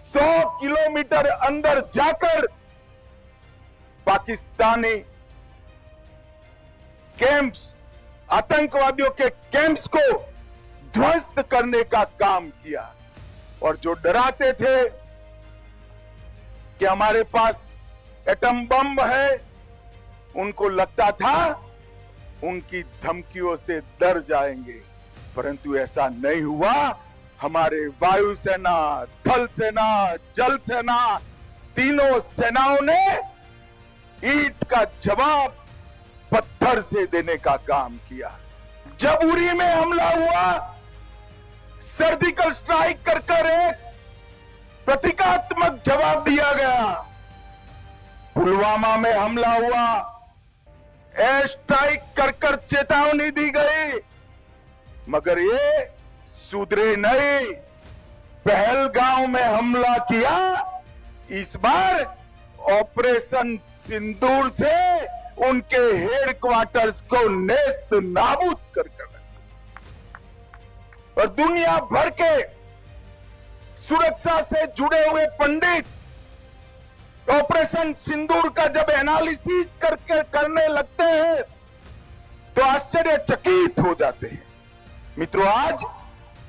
100 kilometre अंदर जाकर Pakistani camps, आतंकवादियों के कैंप्स को ध्वस्त करने का काम किया। और जो डराते थे कि हमारे पास एटम बम है, उनको लगता था उनकी धमकियों से डर जाएंगे, परंतु ऐसा नहीं हुआ। हमारे वायुसेना, थल सेना, जल सेना, तीनों सेनाओं ने ईंट का जवाब पत्थर से देने का काम किया। जब उरी में हमला हुआ, सर्जिकल स्ट्राइक कर एक प्रतीकात्मक जवाब दिया गया। पुलवामा में हमला हुआ, एयर स्ट्राइक कर चेतावनी दी गई, मगर ये सुधरे नहीं। पहलगांव में हमला किया, इस बार ऑपरेशन सिंदूर से उनके हेडक्वार्टर्स को नेस्त नाबूद कर और दुनिया भर के सुरक्षा से जुड़े हुए पंडित ऑपरेशन सिंदूर का जब एनालिसिस करने लगते हैं तो आश्चर्यचकित हो जाते हैं। मित्रों, आज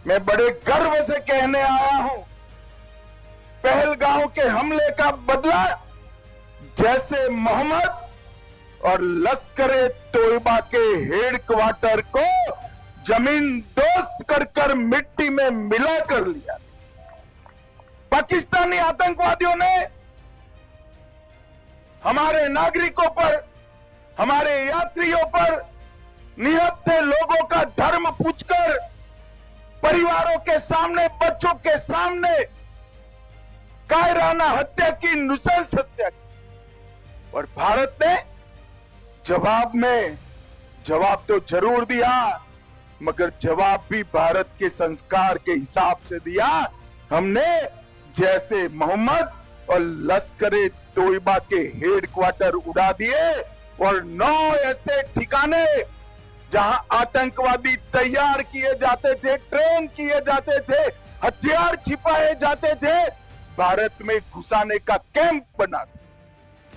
मैं बड़े गर्व से कहने आया हूं, पहलगांव के हमले का बदला जैसे मोहम्मद और लश्कर-ए तोयबा के हेडक्वार्टर को जमीन दोस्त कर मिट्टी में मिला कर लिया। पाकिस्तानी आतंकवादियों ने हमारे नागरिकों पर, हमारे यात्रियों पर, निहत्थे लोगों का धर्म पूछकर, परिवारों के सामने, बच्चों के सामने कायराना हत्या की, नृशंस हत्या की। और भारत ने जवाब तो जरूर दिया, मगर जवाब भी भारत के संस्कार के हिसाब से दिया। हमने जैसे मोहम्मद और लश्कर-ए तोयबा के हेडक्वार्टर उड़ा दिए और 9 ऐसे ठिकाने जहां आतंकवादी तैयार किए जाते थे, ट्रेन किए जाते थे, हथियार छिपाए जाते थे, भारत में घुसाने का कैंप बना,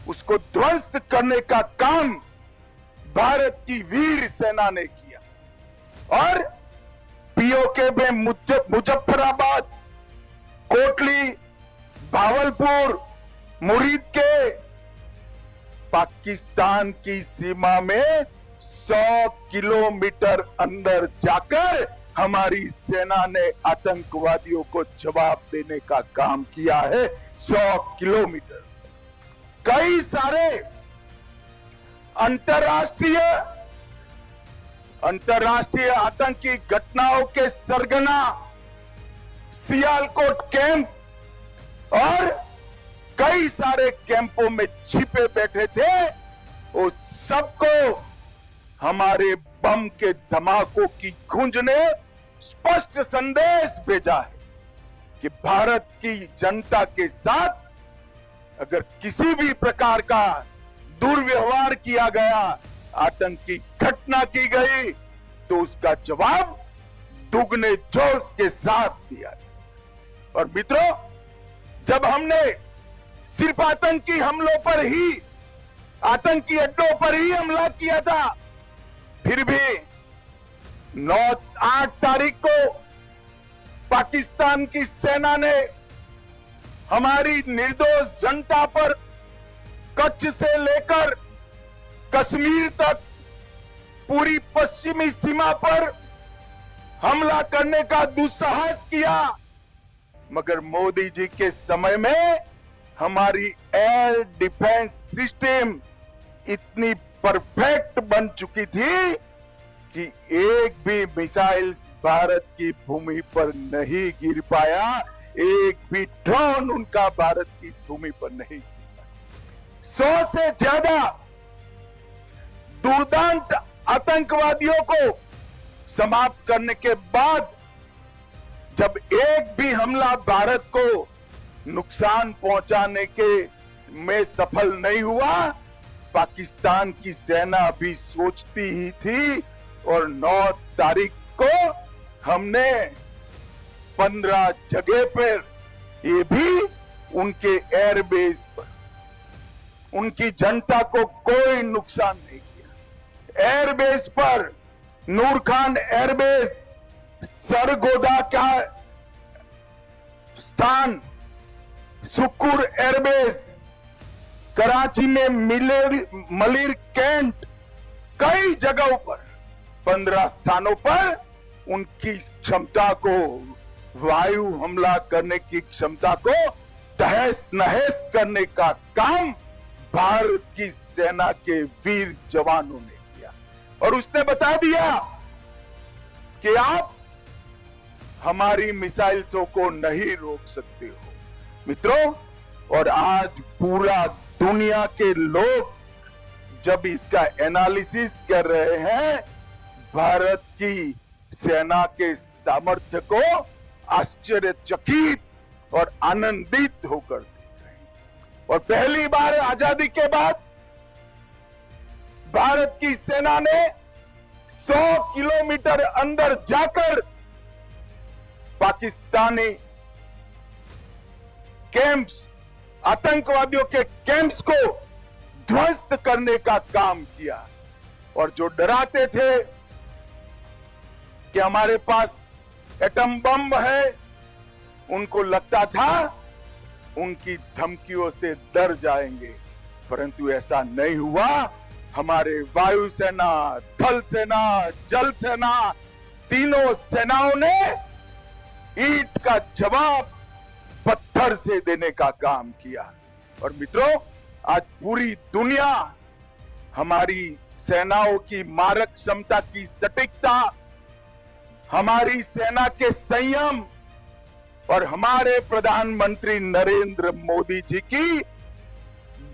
उसको ध्वस्त करने का काम भारत की वीर सेना ने किया। और पीओके में मुजफ्फराबाद, कोटली, भावलपुर, मुरीद के पाकिस्तान की सीमा में 100 किलोमीटर अंदर जाकर हमारी सेना ने आतंकवादियों को जवाब देने का काम किया है। 100 किलोमीटर। कई सारे अंतरराष्ट्रीय आतंकी घटनाओं के सरगना सियालकोट कैंप और कई सारे कैंपों में छिपे बैठे थे, वो सबको हमारे बम के धमाकों की गूंज ने स्पष्ट संदेश भेजा है कि भारत की जनता के साथ अगर किसी भी प्रकार का दुर्व्यवहार किया गया, आतंकी घटना की गई, तो उसका जवाब दुगने जोश के साथ दिया। और मित्रों, जब हमने सिर्फ आतंकी हमलों पर ही, आतंकी अड्डों पर ही हमला किया था, फिर भी 8 तारीख को पाकिस्तान की सेना ने हमारी निर्दोष जनता पर कच्छ से लेकर कश्मीर तक पूरी पश्चिमी सीमा पर हमला करने का दुस्साहस किया, मगर मोदी जी के समय में हमारी एयर डिफेंस सिस्टम इतनी परफेक्ट बन चुकी थी कि एक भी मिसाइल भारत की भूमि पर नहीं गिर पाया, एक भी ड्रोन उनका भारत की भूमि पर नहीं गिर पाया। 100 से ज्यादा दुर्दांत आतंकवादियों को समाप्त करने के बाद जब एक भी हमला भारत को नुकसान पहुंचाने के में सफल नहीं हुआ, पाकिस्तान की सेना भी सोचती ही थी। और 9 तारीख को हमने 15 जगह पर ये भी उनके एयरबेस पर उनकी जनता को कोई नुकसान नहीं किया। एयरबेस पर नूर खान एयरबेस, सरगोदा का स्थान, सुक्कुर एयरबेस, कराची में मलिर कैंट, कई जगहों पर 15 स्थानों पर उनकी क्षमता को, वायु हमला करने की क्षमता को तहस नहस करने का काम भारत की सेना के वीर जवानों ने किया। और उसने बता दिया कि आप हमारी मिसाइल्सों को नहीं रोक सकते हो। मित्रों, और आज पूरा दुनिया के लोग जब इसका एनालिसिस कर रहे हैं, भारत की सेना के सामर्थ्य को आश्चर्यचकित और आनंदित होकर देख रहे हैं। और पहली बार आजादी के बाद भारत की सेना ने 100 किलोमीटर अंदर जाकर पाकिस्तानी कैंप्स, आतंकवादियों के कैंप्स को ध्वस्त करने का काम किया। और जो डराते थे कि हमारे पास एटम बम है, उनको लगता था उनकी धमकियों से डर जाएंगे, परंतु ऐसा नहीं हुआ। हमारे वायुसेना, थल सेना, जल सेना, तीनों सेनाओं ने ईंट का जवाब पत्थर से देने का काम किया। और मित्रों, आज पूरी दुनिया हमारी सेनाओं की मारक क्षमता की सटीकता, हमारी सेना के संयम और हमारे प्रधानमंत्री नरेंद्र मोदी जी की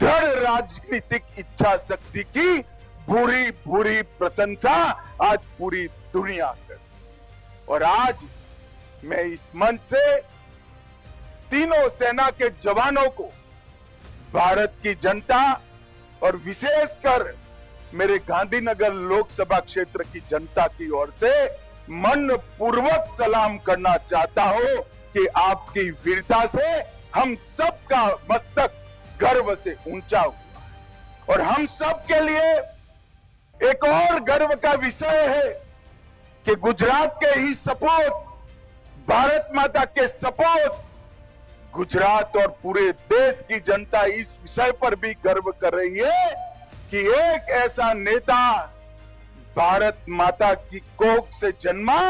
दृढ़ राजनीतिक इच्छा शक्ति की भूरी भूरी प्रशंसा आज पूरी दुनिया कर। और आज मैं इस मंच से तीनों सेना के जवानों को, भारत की जनता और विशेषकर मेरे गांधीनगर लोकसभा क्षेत्र की जनता की ओर से मन पूर्वक सलाम करना चाहता हूं कि आपकी वीरता से हम सबका मस्तक गर्व से ऊंचा हुआ। और हम सब के लिए एक और गर्व का विषय है कि गुजरात के ही सपूत, भारत माता के सपूत, गुजरात और पूरे देश की जनता इस विषय पर भी गर्व कर रही है कि एक ऐसा नेता भारत माता की कोख से जन्मा,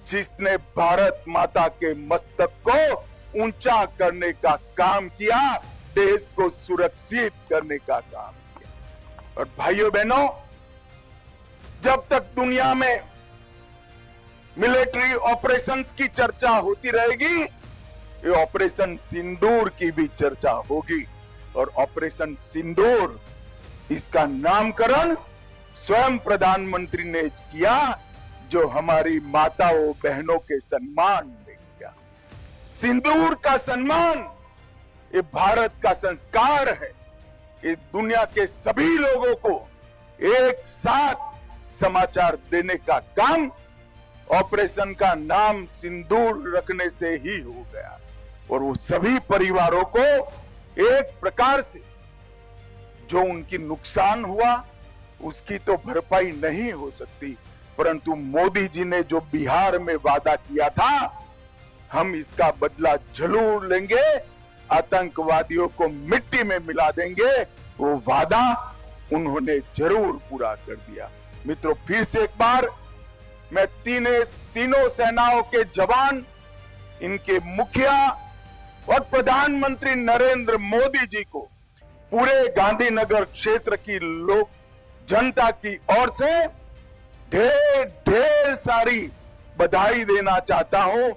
जिसने भारत माता के मस्तक को ऊंचा करने का काम किया, देश को सुरक्षित करने का काम किया। और भाइयों बहनों, जब तक दुनिया में मिलिट्री ऑपरेशंस की चर्चा होती रहेगी, ये ऑपरेशन सिंदूर की भी चर्चा होगी। और ऑपरेशन सिंदूर, इसका नामकरण स्वयं प्रधानमंत्री ने किया, जो हमारी माताओं बहनों के सम्मान में किया। सिंदूर का सम्मान ये भारत का संस्कार है। ये दुनिया के सभी लोगों को एक साथ समाचार देने का काम ऑपरेशन का नाम सिंदूर रखने से ही हो गया। और वो सभी परिवारों को एक प्रकार से जो उनकी नुकसान हुआ उसकी तो भरपाई नहीं हो सकती, परंतु मोदी जी ने जो बिहार में वादा किया था, हम इसका बदला जरूर लेंगे, आतंकवादियों को मिट्टी में मिला देंगे, वो वादा उन्होंने जरूर पूरा कर दिया। मित्रों, फिर से एक बार मैं तीनों सेनाओं के जवान, इनके मुखिया और प्रधानमंत्री नरेंद्र मोदी जी को पूरे गांधीनगर क्षेत्र की लोक जनता की ओर से ढेर ढेर सारी बधाई देना चाहता हूं